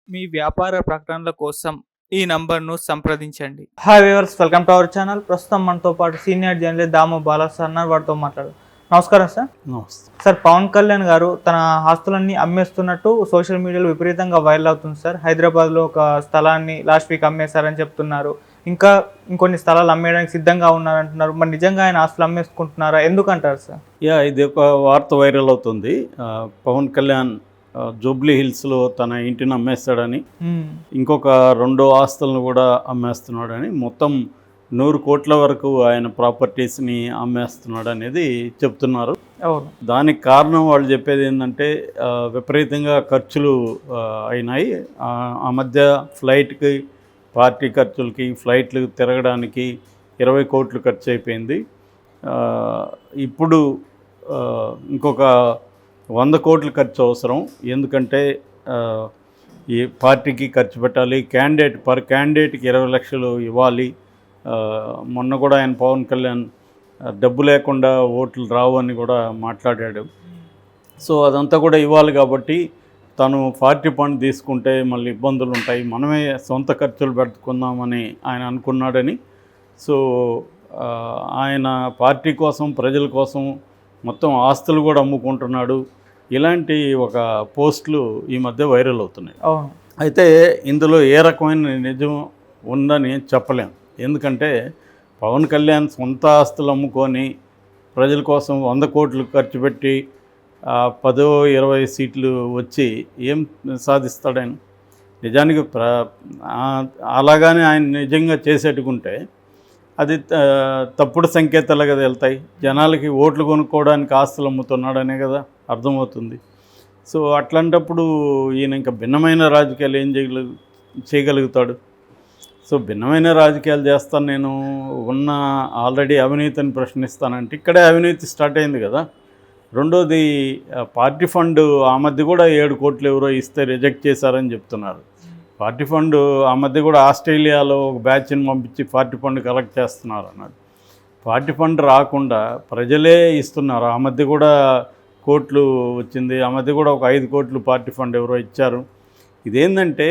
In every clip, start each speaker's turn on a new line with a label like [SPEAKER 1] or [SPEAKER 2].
[SPEAKER 1] మీ వ్యాపార ప్రకటనల కోసం ఈ నంబర్ను సంప్రదించండి.
[SPEAKER 2] Hi viewers, welcome to our channel. ప్రస్తుతం మనతో పాటు సీనియర్ జర్నలిస్ట్ దాము బాలా సార్ అన్నారు. వారితో మాట్లాడు. నమస్కారం సార్.
[SPEAKER 3] నమస్తే.
[SPEAKER 2] సార్, పవన్ కళ్యాణ్ గారు తన ఆస్తులన్నీ అమ్మేస్తున్నట్టు సోషల్ మీడియాలో విపరీతంగా వైరల్ అవుతుంది సార్. హైదరాబాద్లో ఒక స్థలాన్ని లాస్ట్ వీక్ అమ్మేశారని చెప్తున్నారు. ఇంకా ఇంకొన్ని స్థలాలు అమ్మేయడానికి సిద్ధంగా ఉన్నారంటున్నారు. మరి నిజంగా ఆయన ఆస్తులు అమ్మేసుకుంటున్నారా? ఎందుకంటారు సార్?
[SPEAKER 3] ఇది ఒక వార్త వైరల్ అవుతుంది. పవన్ కళ్యాణ్ జూబ్లీ హిల్స్లో తన ఇంటిని అమ్మేస్తాడని, ఇంకొక 2 ఆస్తులను కూడా అమ్మేస్తున్నాడని, మొత్తం 100 కోట్ల వరకు ఆయన ప్రాపర్టీస్ని అమ్మేస్తున్నాడు అనేది చెప్తున్నారు. దానికి కారణం వాళ్ళు చెప్పేది ఏంటంటే విపరీతంగా ఖర్చులు అయినాయి. ఆ మధ్య ఫ్లైట్కి, పార్టీ ఖర్చులకి, ఫ్లైట్లు తిరగడానికి 20 కోట్లు ఖర్చు అయిపోయింది. ఇప్పుడు ఇంకొక 100 కోట్లు ఖర్చు అవసరం. ఎందుకంటే ఈ పార్టీకి ఖర్చు పెట్టాలి, పర్ క్యాండిడేట్కి 20 లక్షలు ఇవ్వాలి. మొన్న కూడా ఆయన పవన్ కళ్యాణ్ డబ్బు లేకుండా ఓట్లు రావు అని కూడా మాట్లాడాడు. సో అదంతా కూడా ఇవ్వాలి కాబట్టి తను పార్టీ ఫండ్ తీసుకుంటే మళ్ళీ ఇబ్బందులు ఉంటాయి, మనమే సొంత ఖర్చులు పెట్టుకుందామని ఆయన అనుకున్నాడని. సో ఆయన పార్టీ కోసం, ప్రజల కోసం మొత్తం ఆస్తులు కూడా అమ్ముకుంటున్నాడు. ఇలాంటి ఒక పోస్టులు ఈ మధ్య వైరల్ అవుతున్నాయి. అయితే ఇందులో ఏ రకమైన నిజం ఉందని చెప్పలేం. ఎందుకంటే పవన్ కళ్యాణ్ సొంత ఆస్తులు అమ్ముకొని ప్రజల కోసం 100 కోట్లు ఖర్చు పెట్టి 10-20 సీట్లు వచ్చి ఏం సాధిస్తాడని. నిజానికి అలాగానే ఆయన నిజంగా చేసేట్టుకుంటే అది తప్పుడు సంకేతాలు కదా వెళ్తాయి. జనాలకి ఓట్లు కొనుక్కోవడానికి ఆస్తులు అమ్ముతున్నాడనే కదా అర్థమవుతుంది. సో అట్లాంటప్పుడు ఈయన ఇంకా భిన్నమైన రాజకీయాలు ఏం చేయగలుగుతాడు? సో భిన్నమైన రాజకీయాలు చేస్తాను నేను, ఉన్న ఆల్రెడీ అవినీతిని ప్రశ్నిస్తానంటే ఇక్కడే అవినీతి స్టార్ట్ అయింది కదా. రెండోది పార్టీ ఫండ్ ఆ మధ్య కూడా 7 కోట్లు ఎవరో ఇస్తే రిజెక్ట్ చేశారని చెప్తున్నారు. పార్టీ ఫండ్ ఆ మధ్య కూడా ఆస్ట్రేలియాలో ఒక బ్యాచ్ని పంపించి పార్టీ ఫండ్ కలెక్ట్ చేస్తున్నారు అన్నాడు. పార్టీ ఫండ్ రాకుండా ప్రజలే ఇస్తున్నారు. ఆ మధ్య కూడా కోట్లు వచ్చింది. ఆ మధ్య కూడా ఒక 5 కోట్లు పార్టీ ఫండ్ ఎవరో ఇచ్చారు. ఇదేంటంటే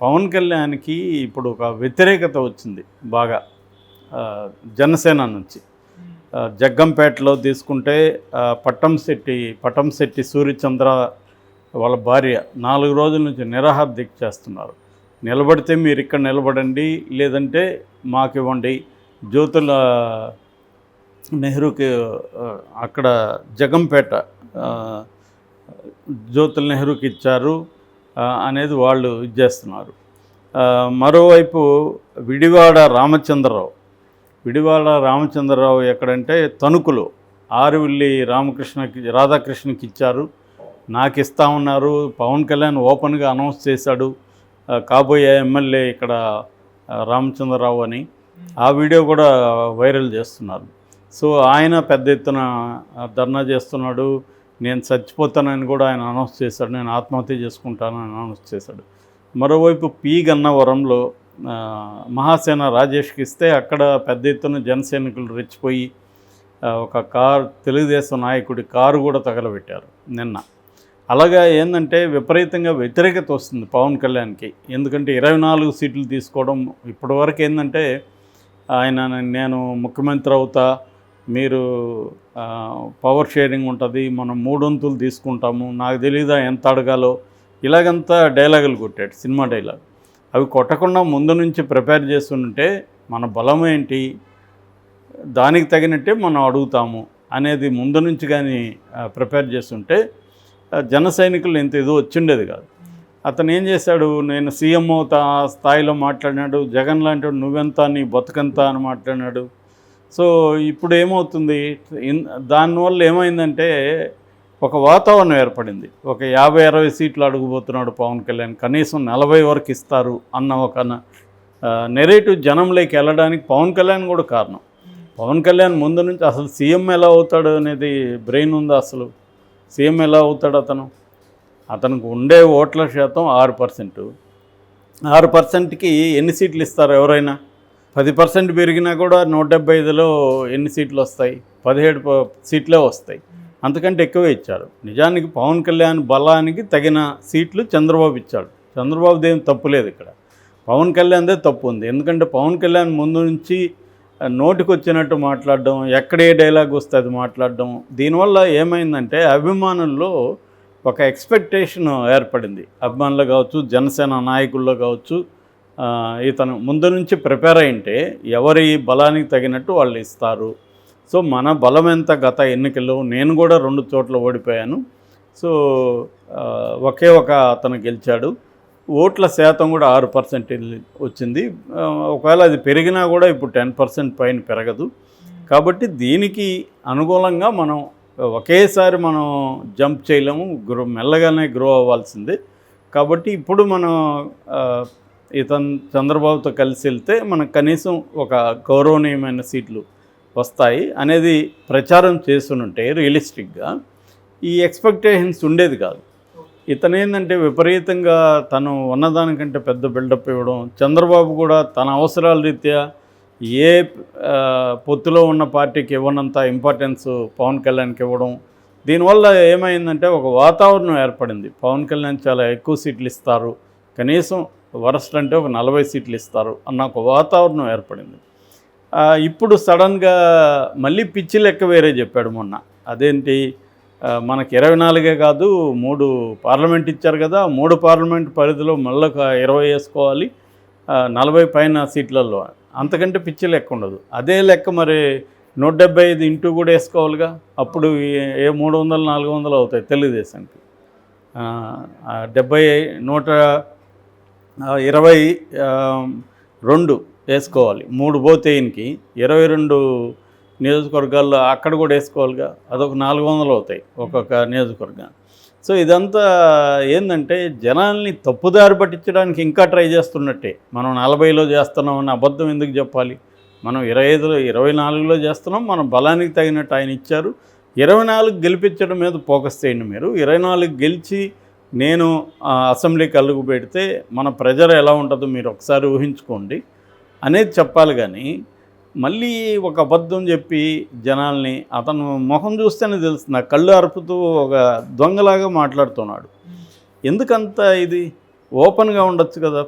[SPEAKER 3] పవన్ కళ్యాణ్కి ఇప్పుడు ఒక వ్యతిరేకత వచ్చింది బాగా జనసేన నుంచి. జగ్గంపేటలో తీసుకుంటే పట్టంశెట్టి సూర్యచంద్ర వాళ్ళ భార్య 4 రోజుల నుంచి నిరాహార దీక్ష చేస్తున్నారు. నిలబడితే మీరు ఇక్కడ నిలబడండి, లేదంటే మాకు ఇవ్వండి. జ్యోతుల నెహ్రూకి అక్కడ జగంపేట జ్యోతుల నెహ్రూకి ఇచ్చారు అనేది వాళ్ళు చేస్తున్నారు. మరోవైపు విడివాడ రామచంద్రరావు ఎక్కడంటే తణుకులో ఆరువిల్లి రాధాకృష్ణకి ఇచ్చారు. నాకు ఇస్తా ఉన్నారు. పవన్ కళ్యాణ్ ఓపెన్గా అనౌన్స్ చేశాడు కాబోయే ఎమ్మెల్యే ఇక్కడ రామచంద్రరావు అని. ఆ వీడియో కూడా వైరల్ చేస్తున్నారు. సో ఆయన పెద్ద ఎత్తున ధర్నా చేస్తున్నాడు. నేను చచ్చిపోతానని కూడా ఆయన అనౌన్స్ చేశాడు. నేను ఆత్మహత్య చేసుకుంటానని అనౌన్స్ చేశాడు. మరోవైపు పి గన్నవరంలో మహాసేన రాజేష్కి ఇస్తే అక్కడ పెద్ద ఎత్తున జనసైనికులు రెచ్చిపోయి ఒక తెలుగుదేశం నాయకుడి కారు కూడా తగలబెట్టారు నిన్న. అలాగా ఏంటంటే విపరీతంగా వ్యతిరేకత వస్తుంది పవన్ కళ్యాణ్కి. ఎందుకంటే 24 సీట్లు తీసుకోవడం ఇప్పటివరకు ఏంటంటే ఆయన నేను ముఖ్యమంత్రి అవుతా, మీరు పవర్ షేరింగ్ ఉంటుంది, మనం 3 వంతులు తీసుకుంటాము, నాకు తెలీదా ఎంత అడగాలో, ఇలాగంతా డైలాగులు కొట్టాడు, సినిమా డైలాగ్. అవి కొట్టకుండా ముందు నుంచి ప్రిపేర్ చేస్తుంటే మన బలం ఏంటి, దానికి తగినట్టే మనం అడుగుతాము అనేది ముందు నుంచి కానీ ప్రిపేర్ చేస్తుంటే జన సైనికులు ఇంత ఏదో వచ్చిండేది కాదు. అతను ఏం చేశాడు, నేను సీఎం అవుతా స్థాయిలో మాట్లాడినాడు. జగన్ లాంటి నువ్వెంత, నీ బతుకంతా అని మాట్లాడినాడు. సో ఇప్పుడు ఏమవుతుంది, దానివల్ల ఏమైందంటే ఒక వాతావరణం ఏర్పడింది. ఒక 50-60 సీట్లు అడుగుపోతున్నాడు పవన్ కళ్యాణ్, కనీసం 40 వరకు ఇస్తారు అన్న ఒక నెరేటివ్ జనంలోకి వెళ్ళడానికి పవన్ కళ్యాణ్ కూడా కారణం. పవన్ కళ్యాణ్ ముందు నుంచి అసలు సీఎం ఎలా అవుతాడు అనేది బ్రెయిన్ ఉందా? అసలు సీఎం ఎలా అవుతాడు? అతనికి ఉండే ఓట్ల శాతం 6%. 6%కి ఎన్ని సీట్లు ఇస్తారు ఎవరైనా? 10% పెరిగినా కూడా 175లో ఎన్ని సీట్లు వస్తాయి? 17 సీట్లే వస్తాయి. అంతకంటే ఎక్కువ ఇచ్చారు. నిజానికి పవన్ కళ్యాణ్ బలానికి తగిన సీట్లు చంద్రబాబు ఇచ్చాడు. చంద్రబాబుది ఏం తప్పు లేదు ఇక్కడ, పవన్ కళ్యాణ్దే తప్పు ఉంది. ఎందుకంటే పవన్ కళ్యాణ్ ముందు నుంచి నోటికి వచ్చినట్టు మాట్లాడడం, ఎక్కడ ఏ డైలాగ్ వస్తే అది మాట్లాడడం, దీనివల్ల ఏమైందంటే అభిమానుల్లో ఒక ఎక్స్పెక్టేషన్ ఏర్పడింది. అభిమానులు కావచ్చు, జనసేన నాయకుల్లో కావచ్చు. ఇతను ముందు నుంచి ప్రిపేర్ అయింటే ఎవరి బలానికి తగినట్టు వాళ్ళు ఇస్తారు. సో మన బలం ఎంత, గత ఎన్నికల్లో నేను కూడా 2 చోట్ల ఓడిపోయాను. సో ఒకే ఒక అతను గెలిచాడు. ఓట్ల శాతం కూడా 6% వచ్చింది. ఒకవేళ అది పెరిగినా కూడా ఇప్పుడు 10% పైన పెరగదు. కాబట్టి దీనికి అనుకూలంగా మనం ఒకేసారి మనం జంప్ చేయలేము, మెల్లగానే గ్రో అవ్వాల్సిందే. కాబట్టి ఇప్పుడు మనం చంద్రబాబుతో కలిసి వెళ్తే మనకు కనీసం ఒక గౌరవనీయమైన సీట్లు వస్తాయి అనేది ప్రచారం చేస్తుంటే రియలిస్టిక్గా ఈ ఎక్స్పెక్టేషన్స్ ఉండేది కాదు. ఇతనేందంటే విపరీతంగా తను ఉన్నదానికంటే పెద్ద బిల్డప్ ఇవ్వడం, చంద్రబాబు కూడా తన అవసరాల రీత్యా ఏ పొత్తులో ఉన్న పార్టీకి ఇవ్వనంత ఇంపార్టెన్స్ పవన్ కళ్యాణ్కి ఇవ్వడం, దీనివల్ల ఏమైందంటే ఒక వాతావరణం ఏర్పడింది. పవన్ కళ్యాణ్ చాలా ఎక్కువ సీట్లు ఇస్తారు, కనీసం వరస్ట్ అంటే ఒక 40 సీట్లు ఇస్తారు అన్న ఒక వాతావరణం ఏర్పడింది. ఇప్పుడు సడన్గా మళ్ళీ పిచ్చి లెక్క వేరే చెప్పాడు మొన్న. అదేంటి, మనకి 24 కాదు 3 పార్లమెంట్ ఇచ్చారు కదా, 3 పార్లమెంట్ పరిధిలో మళ్ళీ 20 వేసుకోవాలి 40 పైన సీట్లలో, అంతకంటే పిచ్చి లెక్క ఉండదు. అదే లెక్క మరి 175 ఇంటూ కూడా వేసుకోవాలిగా, అప్పుడు ఏ 300 400 అవుతాయి తెలుగుదేశానికి. 122 వేసుకోవాలి, 3 పోతే ఈయనకి 22 నియోజకవర్గాల్లో అక్కడ కూడా వేసుకోవాలిగా, అదొక 400 అవుతాయి ఒక్కొక్క నియోజకవర్గం. సో ఇదంతా ఏంటంటే జనాల్ని తప్పుదారి పట్టించడానికి ఇంకా ట్రై చేస్తున్నట్టే. మనం 40లో చేస్తున్నామని అబద్ధం ఎందుకు చెప్పాలి? మనం 25లో 24లో చేస్తున్నాం, మన బలానికి తగినట్టు ఆయన ఇచ్చారు. 24 గెలిపించడం మీద ఫోకస్ చేయండి మీరు. 24 గెలిచి నేను అసెంబ్లీకి అల్లుగు పెడితే మన ప్రెజర్ ఎలా ఉంటుందో మీరు ఒకసారి ఊహించుకోండి అనేది చెప్పాలి. కానీ మళ్ళీ ఒక అబద్ధం చెప్పి జనాల్ని, అతను మొహం చూస్తేనే తెలుస్తుంది, కళ్ళు అరుపుతూ ఒక దొంగలాగా మాట్లాడుతున్నాడు. ఎందుకంత ఇది? ఓపెన్గా ఉండొచ్చు కదా,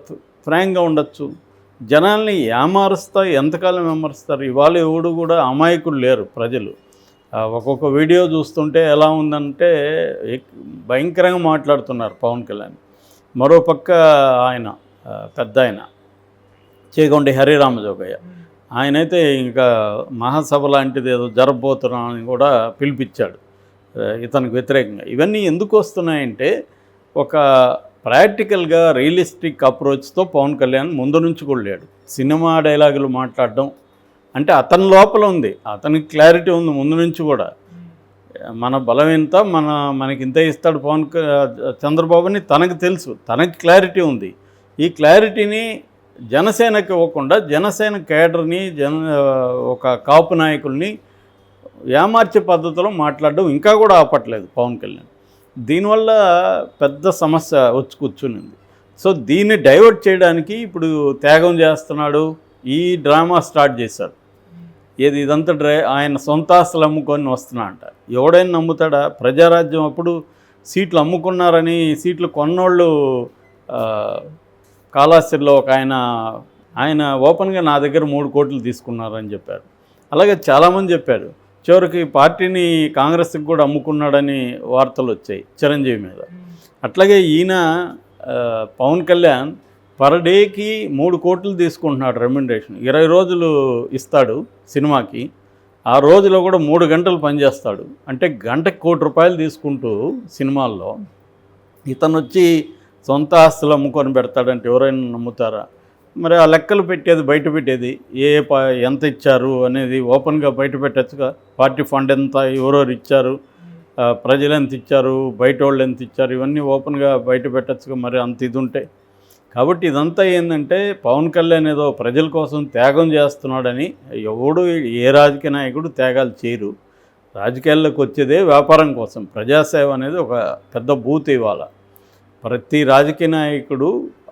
[SPEAKER 3] ఫ్రాంక్గా ఉండొచ్చు. జనాల్ని ఏమారుస్తా ఎంతకాలం విమర్శిస్తారు? ఇవాళ ఎవడు కూడా అమాయకులు లేరు ప్రజలు. ఒక్కొక్క వీడియో చూస్తుంటే ఎలా ఉందంటే భయంకరంగా మాట్లాడుతున్నారు పవన్ కళ్యాణ్. మరోపక్క ఆయన పెద్ద ఆయన చేగొండి హరిరామజోగయ్య, ఆయనైతే ఇంకా మహాసభ లాంటిది ఏదో జరగబోతున్నామని కూడా పిలిపించాడు ఇతనికి వ్యతిరేకంగా. ఇవన్నీ ఎందుకు వస్తున్నాయంటే ఒక ప్రాక్టికల్గా రియలిస్టిక్ అప్రోచ్తో పవన్ కళ్యాణ్ ముందు నుంచి కూడా లేడు. సినిమా డైలాగులు మాట్లాడడం అంటే అతని లోపల ఉంది, అతనికి క్లారిటీ ఉంది ముందు నుంచి కూడా. మన బలం ఎంత, మనకి ఇంత ఇస్తాడు చంద్రబాబుని తనకు తెలుసు, తనకి క్లారిటీ ఉంది. ఈ క్లారిటీని జనసేనకి ఇవ్వకుండా జనసేన కేడర్ని ఒక కాపు నాయకుల్ని ఏమార్చే పద్ధతిలో మాట్లాడడం ఇంకా కూడా ఆపట్లేదు పవన్ కళ్యాణ్. దీనివల్ల పెద్ద సమస్య వచ్చి కూర్చునింది. సో దీన్ని డైవర్ట్ చేయడానికి ఇప్పుడు త్యాగం చేస్తున్నాడు, ఈ డ్రామా స్టార్ట్ చేశారు. ఇదంతా ఆయన సొంత ఆస్తులు అమ్ముకొని వస్తున్నా అంట. ఎవడైనా నమ్ముతాడా? ప్రజారాజ్యం అప్పుడు సీట్లు అమ్ముకున్నారని, సీట్లు కొన్నోళ్ళు కాళాస్తిలో ఒక ఆయన ఓపెన్గా నా దగ్గర 3 కోట్లు తీసుకున్నారని చెప్పారు. అలాగే చాలామంది చెప్పారు. చివరికి పార్టీని కాంగ్రెస్కి కూడా అమ్ముకున్నాడని వార్తలు వచ్చాయి చిరంజీవి మీద. అట్లాగే ఈయన పవన్ కళ్యాణ్ పర్ డేకి 3 కోట్లు తీసుకుంటున్నాడు రెమ్యునరేషన్. 20 రోజులు ఇస్తాడు సినిమాకి, ఆ రోజులో కూడా 3 గంటలు పనిచేస్తాడు. అంటే గంటకి ₹1 కోటి తీసుకుంటూ సినిమాల్లో ఇతను వచ్చి సొంత ఆస్తులు అమ్ముకొని పెడతాడంటే ఎవరైనా నమ్ముతారా? మరి ఆ లెక్కలు పెట్టేది, బయట పెట్టేది ఎంత ఇచ్చారు అనేది ఓపెన్గా బయట పెట్టచ్చుగా. పార్టీ ఫండ్ ఎంత, ఎవరెవరు ఇచ్చారు, ప్రజలు ఎంత ఇచ్చారు, బయట వాళ్ళు ఎంత ఇచ్చారు, ఇవన్నీ ఓపెన్గా బయట పెట్టచ్చుగా. మరి అంత ఇది ఉంటే. కాబట్టి ఇదంతా ఏంటంటే పవన్ కళ్యాణ్ ఏదో ప్రజల కోసం త్యాగం చేస్తున్నాడని. ఎవడు ఏ రాజకీయ నాయకుడు త్యాగాలు చేయరు. రాజకీయాల్లోకి వచ్చేదే వ్యాపారం కోసం. ప్రజాసేవ అనేది ఒక పెద్ద బూత్. ఇవాళ ప్రతి రాజకీయ నాయకుడు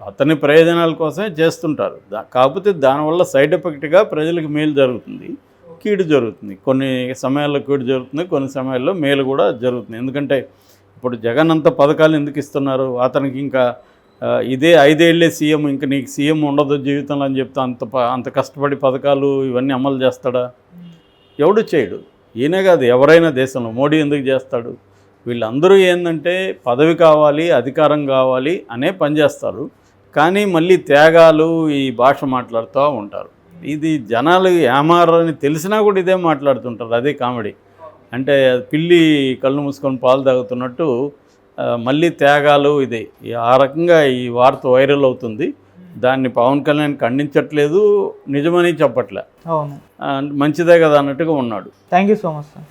[SPEAKER 3] అతని ప్రయోజనాల కోసమే చేస్తుంటారు. కాకపోతే దానివల్ల సైడ్ ఎఫెక్ట్గా ప్రజలకు మేలు జరుగుతుంది, కీడు జరుగుతుంది. కొన్ని సమయాల్లో కీడు జరుగుతుంది, కొన్ని సమయాల్లో మేలు కూడా జరుగుతుంది. ఎందుకంటే ఇప్పుడు జగన్ అంత పథకాలు ఎందుకు ఇస్తున్నారు? అతనికి ఇంకా ఇదే 5 ఏళ్లే సీఎం, ఇంక నీకు సీఎం ఉండదు జీవితంలో అని చెప్తే అంత కష్టపడి పథకాలు ఇవన్నీ అమలు చేస్తాడా? ఎవడు చేయడు. ఈయనే కాదు, ఎవరైనా దేశంలో. మోడీ ఎందుకు చేస్తాడు? వీళ్ళందరూ ఏంటంటే పదవి కావాలి, అధికారం కావాలి అనే పనిచేస్తారు, కానీ మళ్ళీ త్యాగాలు ఈ భాష మాట్లాడుతూ ఉంటారు. ఇది జనాలు ఏమారని తెలిసినా కూడా ఇదే మాట్లాడుతుంటారు. అదే కామెడీ. అంటే పిల్లి కళ్ళు మూసుకొని పాలు తాగుతున్నట్టు మళ్ళీ త్యాగాలు ఇదే. ఆ రకంగా ఈ వార్త వైరల్ అవుతుంది. దాన్ని పవన్ కళ్యాణ్ ఖండించట్లేదు, నిజమని చెప్పట్లే,
[SPEAKER 2] అవును.
[SPEAKER 3] మంచిదే కదా అన్నట్టుగా ఉన్నాడు.
[SPEAKER 2] Thank you so much sir.